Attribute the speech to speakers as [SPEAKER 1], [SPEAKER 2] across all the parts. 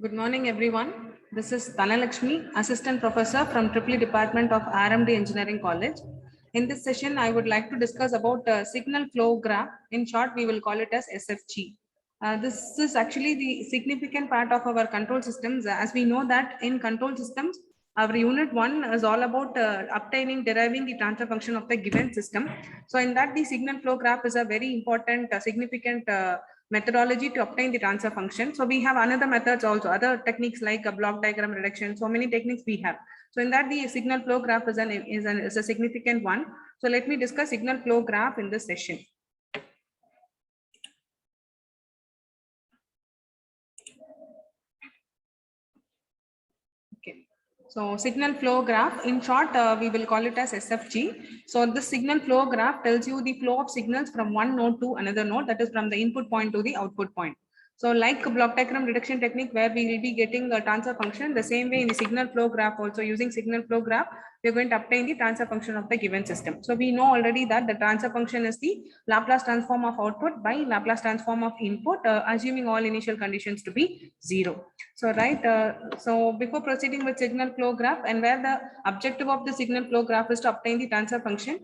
[SPEAKER 1] Good morning, everyone. This is Dhanalakshmi, Assistant Professor from Tripoli Department of RMD Engineering College. In this session, I would like to discuss about signal flow graph. In short, we will call it as SFG. This is actually the significant part of our control systems. As we know that in control systems, our unit 1 is all about deriving the transfer function of the given system. So in that, the signal flow graph is a very important, significant methodology to obtain the transfer function. So we have another methods also, other techniques like a block diagram reduction. So many techniques we have. So in that, the signal flow graph is a significant one. So let me discuss signal flow graph in this session. Okay. So signal flow graph, in short, we will call it as SFG. So the signal flow graph tells you the flow of signals from one node to another node, that is from the input point to the output point. So like block diagram reduction technique where we will be getting a transfer function, the same way in the signal flow graph also, using signal flow graph, we are going to obtain the transfer function of the given system. So we know already that the transfer function is the Laplace transform of output by Laplace transform of input, assuming all initial conditions to be 0. So so before proceeding with signal flow graph, and where the objective of the signal flow graph is to obtain the transfer function,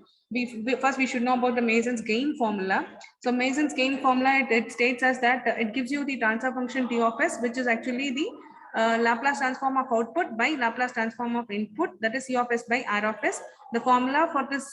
[SPEAKER 1] first we should know about the Mason's gain formula. So Mason's gain formula, it states as that it gives you the transfer function T of S, which is actually the Laplace transform of output by Laplace transform of input, that is C of S by R of S. The formula for this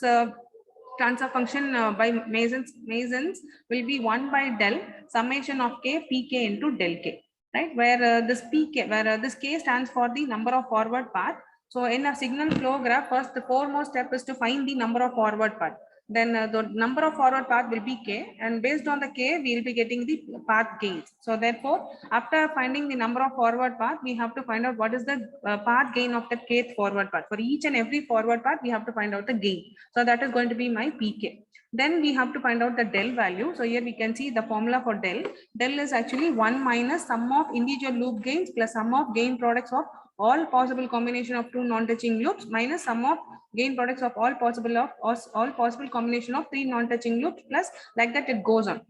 [SPEAKER 1] transfer function by Mason's will be 1 by del summation of k pk into del k, right? Where this pk, where this k stands for the number of forward path. So in a signal flow graph, first the foremost step is to find the number of forward path. Then the number of forward path will be k, and based on the k, we will be getting the path gains. So therefore, after finding the number of forward path, we have to find out what is the path gain of the kth forward path. For each and every forward path, we have to find out the gain. So that is going to be my pk. Then we have to find out the del value. So here we can see the formula for del. Del is actually 1 minus sum of individual loop gains plus sum of gain products of all possible combination of two non-touching loops minus sum of gain products of all possible combination of three non-touching loops, plus like that it goes on.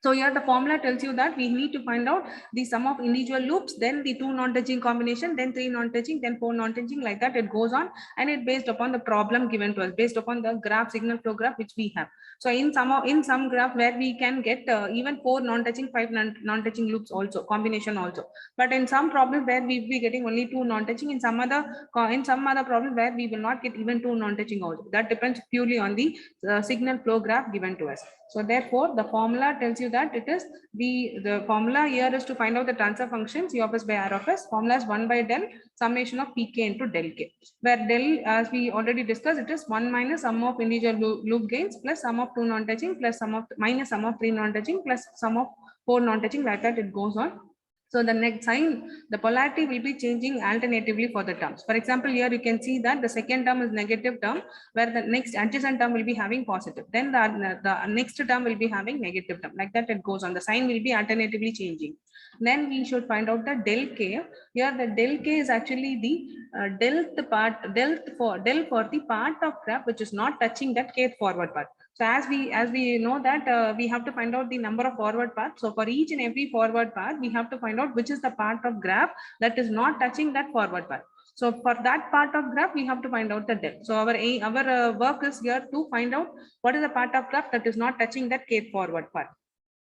[SPEAKER 1] So here the formula tells you that we need to find out the sum of individual loops, then the two non-touching combination, then three non-touching, then four non-touching, like that it goes on, and it based upon the problem given to us, based upon the graph, signal flow graph which we have. So in some graph where we can get even four non-touching, five non-touching loops also, combination also. But in some problem where we will be getting only two non-touching, in some other problem where we will not get even two non-touching also. That depends purely on the signal flow graph given to us. So therefore, the formula tells you that it is the formula here is to find out the transfer function C of S by R of S. Formula is 1 by del summation of pk into del k, where del, as we already discussed, it is 1 minus sum of individual loop gains plus sum of two non-touching plus sum of minus sum of three non-touching plus sum of four non-touching, like that it goes on. So the next sign, the polarity will be changing alternatively for the terms. For example, here you can see that the second term is negative term, where the next adjacent term will be having positive. Then the next term will be having negative term. Like that it goes on. The sign will be alternatively changing. Then we should find out the del k. Here the del k is actually the del for the part of graph which is not touching that kth forward path. So as we know that we have to find out the number of forward paths. So for each and every forward path, we have to find out which is the part of graph that is not touching that forward path. So for that part of graph, we have to find out the del. So our work is here to find out what is the part of graph that is not touching that kth forward path,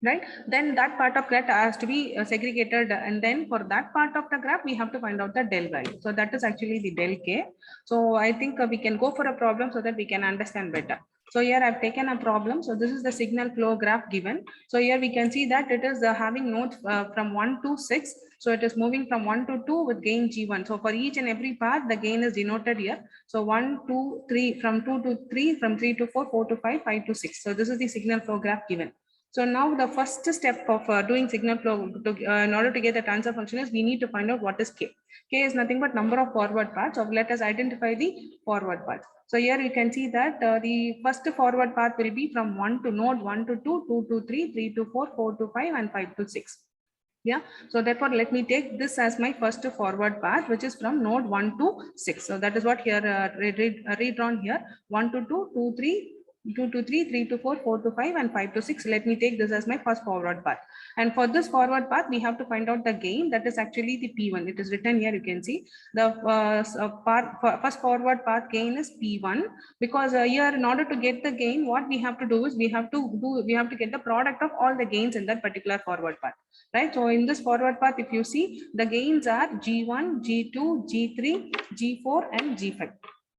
[SPEAKER 1] right? Then that part of graph has to be segregated, and then for that part of the graph we have to find out the del value. So that is actually the del k. So I think we can go for a problem so that we can understand better. So here I've taken a problem. So this is the signal flow graph given. So here we can see that it is having nodes from 1 to 6. So it is moving from 1 to 2 with gain G1. So for each and every path, the gain is denoted here. So 1, 2, 3, from 2 to 3, from 3 to 4, 4 to 5, 5 to 6. So this is the signal flow graph given. So now the first step of doing signal flow in order to get the transfer function is we need to find out what is k. K is nothing but number of forward paths. So let us identify the forward path. So here you can see that the first forward path will be from 1 to node 1 to 2, 2 to 3, 3 to 4, 4 to 5, and 5 to 6. Yeah, so therefore let me take this as my first forward path, which is from node 1 to 6. So that is what here redrawn here, 1 to 2, 2, 3, 2 to 3, 3 to 4, 4 to 5, and 5 to 6. Let me take this as my first forward path. And for this forward path, we have to find out the gain. That is actually the P1. It is written here. You can see the first forward path gain is P1, because here, in order to get the gain, what we have to do is we have to get the product of all the gains in that particular forward path, right? So in this forward path, if you see, the gains are G1, G2, G3, G4, and G5.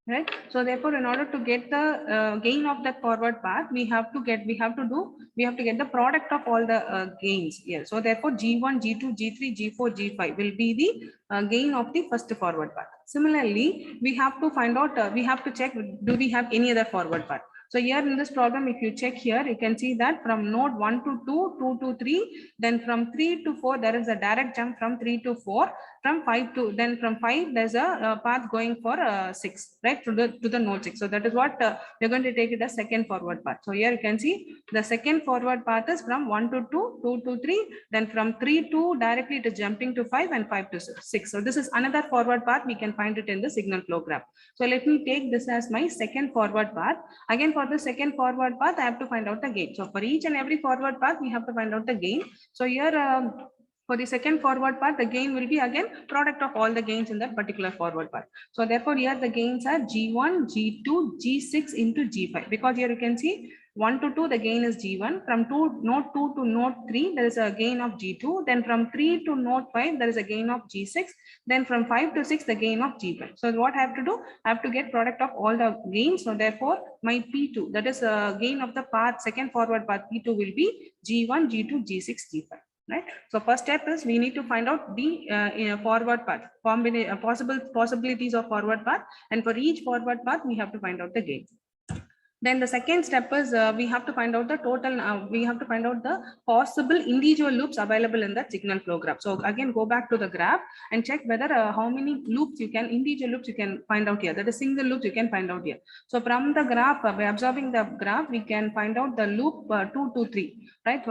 [SPEAKER 1] Right. So therefore, in order to get the gain of that forward path, we have to get the product of all the gains here. So therefore, G1, G2, G3, G4, G5 will be the gain of the first forward path. Similarly, we have to find out, we have to check, do we have any other forward path? So here in this problem, if you check here, you can see that from node 1 to 2, 2 to 3, then from 3 to 4, there is a direct jump from 3 to 4, from 5 to, then from 5, there's a path going for 6, right, to the node 6. So that is what we're going to take it as second forward path. So here you can see the second forward path is from 1 to 2, 2 to 3, then from 3 to directly it is jumping to 5, and 5 to 6. So this is another forward path. We can find it in the signal flow graph. So let me take this as my second forward path. Again, for the second forward path, I have to find out the gain. So for each and every forward path, we have to find out the gain. So here for the second forward path, the gain will be again product of all the gains in that particular forward path. So therefore, here the gains are G1, G2, G6 into G5, because here you can see 1 to 2, the gain is G1. From node 2 to node 3, there is a gain of G2. Then from 3 to node 5, there is a gain of G6. Then from 5 to 6, the gain of G5. So what I have to do? I have to get product of all the gains. So therefore, my P2, that is a gain of the path, second forward path P2 will be G1, G2, G6, G5. Right. So first step is we need to find out the forward path, possibilities of forward path, and for each forward path we have to find out the gain. Then the second step is we have to find out the total. We have to find out the possible individual loops available in the signal flow graph. So again, go back to the graph and check whether how many loops individual loops you can find out here. That is single loops you can find out here. So from the graph, by observing the graph, we can find out the loop 2 to 3, right?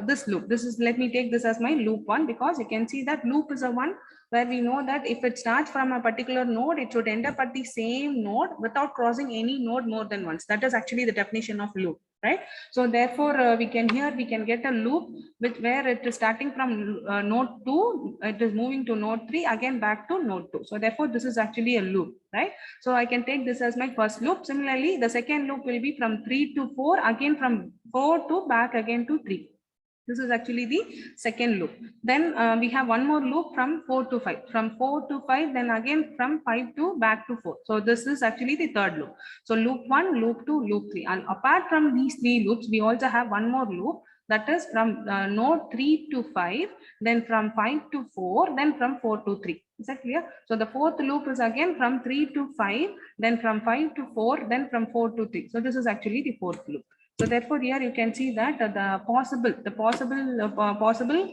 [SPEAKER 1] This loop. Let me take this as my loop 1, because you can see that loop is a one where we know that if it starts from a particular node, it should end up at the same node without crossing any node more than once. That is actually the definition of loop, right? So therefore, we can get a loop where it is starting from node 2, it is moving to node 3, again back to node 2. So therefore, this is actually a loop, right? So I can take this as my first loop. Similarly, the second loop will be from 3 to 4, again from 4 to back again to 3. This is actually the second loop. Then we have one more loop from 4 to 5. From 4 to 5, then again from 5 to back to 4. So this is actually the third loop. So loop 1, loop 2, loop 3. And apart from these 3 loops, we also have one more loop, that is from node 3 to 5, then from 5 to 4, then from 4 to 3. Is that clear? So the fourth loop is again from 3 to 5, then from 5 to 4, then from 4 to 3. So this is actually the fourth loop. So therefore, here you can see that the possible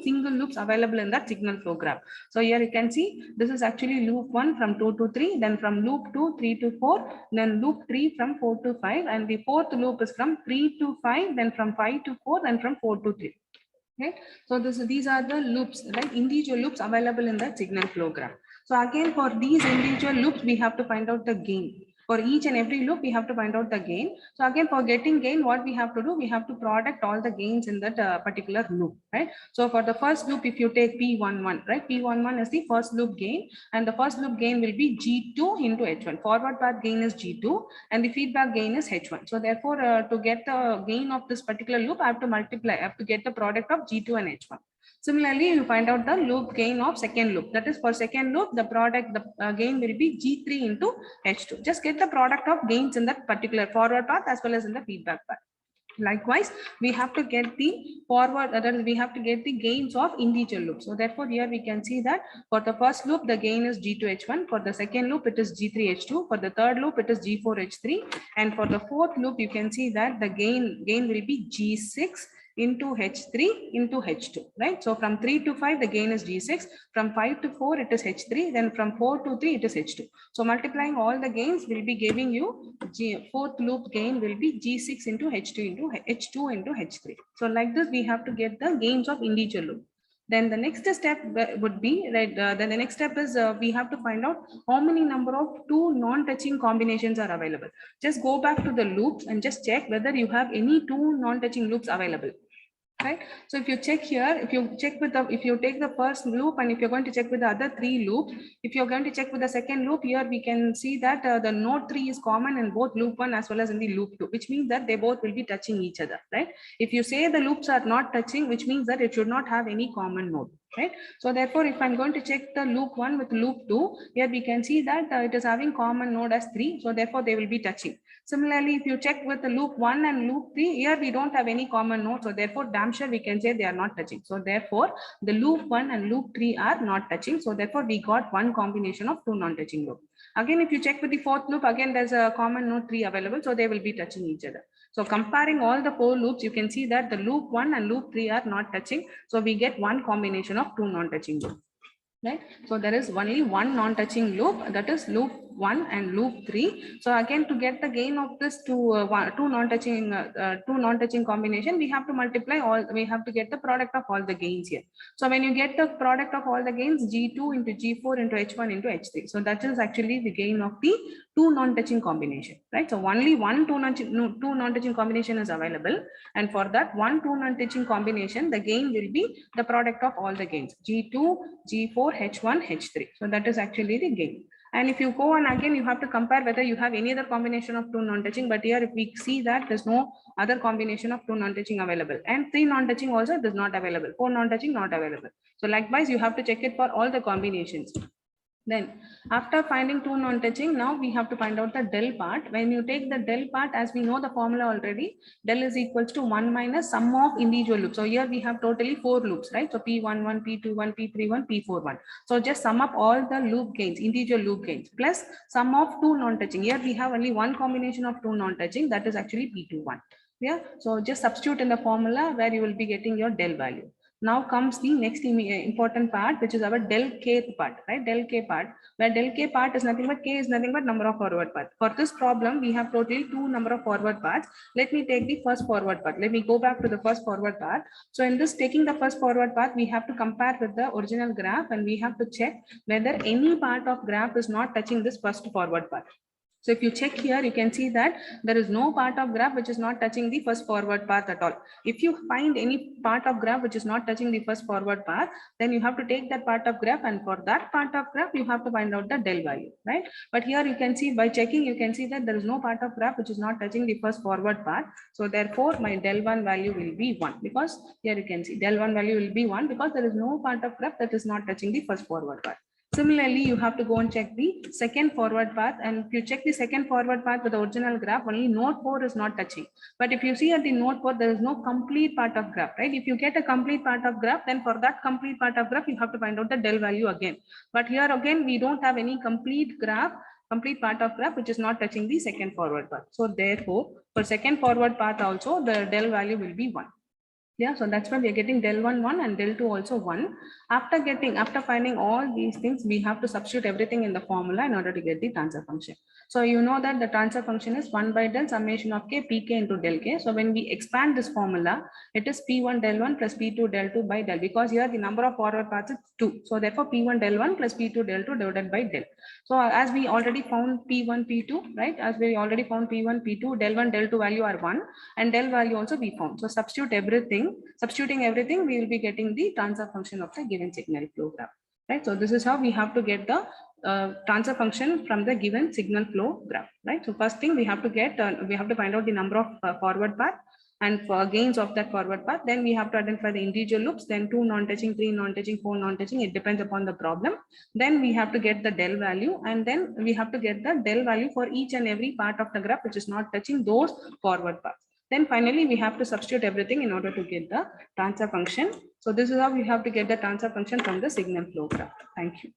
[SPEAKER 1] single loops available in that signal flow graph. So here you can see this is actually loop 1 from 2 to 3, then from loop 2, 3 to 4, then loop 3 from 4 to 5, and the fourth loop is from 3 to 5, then from 5 to 4, then from 4 to 3. Right. So these are the loops, right? Individual loops available in the signal flow graph. So again, for these individual loops, we have to find out the gain. For each and every loop, we have to find out the gain. So again, for getting gain, what we have to do, we have to product all the gains in that particular loop, right? So for the first loop, if you take P11, right? P11 is the first loop gain, and the first loop gain will be G2 into H1. Forward path gain is G2, and the feedback gain is H1. So therefore, to get the gain of this particular loop, I have to get the product of G2 and H1. Similarly, you find out the loop gain of second loop. That is, for second loop, the gain will be G3 into H2. Just get the product of gains in that particular forward path as well as in the feedback path. Likewise, we have to get the gains of individual loops. So therefore, here we can see that for the first loop, the gain is G2H1. For the second loop, it is G3H2. For the third loop, it is G4H3. And for the fourth loop, you can see that the gain will be G6 into H3 into H2, right? So from 3 to 5, the gain is G6. From 5 to 4, it is H3. Then from 4 to 3, it is H2. So multiplying all the gains will be giving you fourth loop gain will be G6 into H2 into H3. So like this, we have to get the gains of individual loop. Then the next step would be, right, then the next step is we have to find out how many number of two non-touching combinations are available. Just go back to the loops and just check whether you have any two non-touching loops available. Right. So if you check here, if you check with the, if you take the first loop and if you're going to check with the other three loops, if you're going to check with the second loop here, we can see that the node 3 is common in both loop 1 as well as in the loop 2, which means that they both will be touching each other, right? If you say the loops are not touching, which means that it should not have any common node, right? So therefore, if I'm going to check the loop 1 with loop 2, here we can see that it is having common node as 3. So therefore, they will be touching. Similarly, if you check with the loop 1 and loop 3, here we don't have any common node. So therefore, damn sure we can say they are not touching. So therefore, the loop 1 and loop 3 are not touching. So therefore, we got one combination of two non-touching loops. Again, if you check with the fourth loop, again, there's a common node 3 available. So they will be touching each other. So comparing all the four loops, you can see that the loop 1 and loop 3 are not touching. So we get one combination of two non-touching loops. Right. So there is only one non-touching loop, that is loop 1 and loop 3. So again, to get the gain of this two non-touching combination, we have to multiply all, we have to get the product of all the gains here. So when you get the product of all the gains, G2 into G4 into H1 into H3. So that is actually the gain of the two non-touching combination, right? So only one two non-touching combination is available. And for that one two non-touching combination, the gain will be the product of all the gains, G2, G4, H1, H3. So that is actually the gain. And if you go on again, you have to compare whether you have any other combination of two non-touching. But here, if we see that there's no other combination of two non-touching available, and three non-touching also is not available, four non-touching not available. So likewise, you have to check it for all the combinations. Then after finding two non-touching, now we have to find out the del part. When you take the del part, as we know the formula already, del is equals to 1 minus sum of individual loops. So here we have totally 4 loops, right? So P11, P21, P31, P41. So just sum up all the loop gains, individual loop gains, plus sum of two non-touching. Here we have only one combination of two non-touching, that is actually P21. Yeah. So just substitute in the formula where you will be getting your del value. Now comes the next important part, which is our del k part, right? Del k part, where del k part is nothing but k is nothing but number of forward paths. For this problem, we have totally two number of forward paths. Let me take the first forward path. Let me go back to the first forward path. So in this, taking the first forward path, we have to compare with the original graph, and we have to check whether any part of graph is not touching this first forward path. So if you check here, you can see that there is no part of graph which is not touching the first forward path at all. If you find any part of graph which is not touching the first forward path, then you have to take that part of graph, and for that part of graph, you have to find out the del value, right? But here you can see by checking, you can see that there is no part of graph which is not touching the first forward path. So therefore, my del 1 value will be 1, because here you can see del 1 value will be 1 because there is no part of graph that is not touching the first forward path. Similarly, you have to go and check the second forward path, and if you check the second forward path with the original graph, only node 4 is not touching. But if you see at the node 4, there is no complete part of graph, right? If you get a complete part of graph, then for that complete part of graph, you have to find out the del value again. But here again, we don't have any complete graph, complete part of graph which is not touching the second forward path. So therefore, for second forward path also, the del value will be 1. Yeah, so that's why we are getting del 1 1 and del 2 also 1. After finding all these things, we have to substitute everything in the formula in order to get the transfer function. So you know that the transfer function is 1 by del summation of k pk into del k. So when we expand this formula, it is p1 del 1 plus p2 del 2 by del, because here the number of forward paths is 2. So therefore p1 del 1 plus p2 del 2 divided by del. So as we already found p1 p2, right? As we already found p1 p2, del 1 del 2 value are 1, and del value also we found. So substituting everything, we will be getting the transfer function of the given signal flow graph, right? So this is how we have to get the transfer function from the given signal flow graph, right? So first thing we have to get, we have to find out the number of forward path and for gains of that forward path. Then we have to identify the individual loops, then 2 non-touching, 3 non-touching, 4 non-touching, it depends upon the problem. Then we have to get the del value, and then we have to get the del value for each and every part of the graph which is not touching those forward paths. Then finally, we have to substitute everything in order to get the transfer function. So this is how we have to get the transfer function from the signal flow graph. Thank you.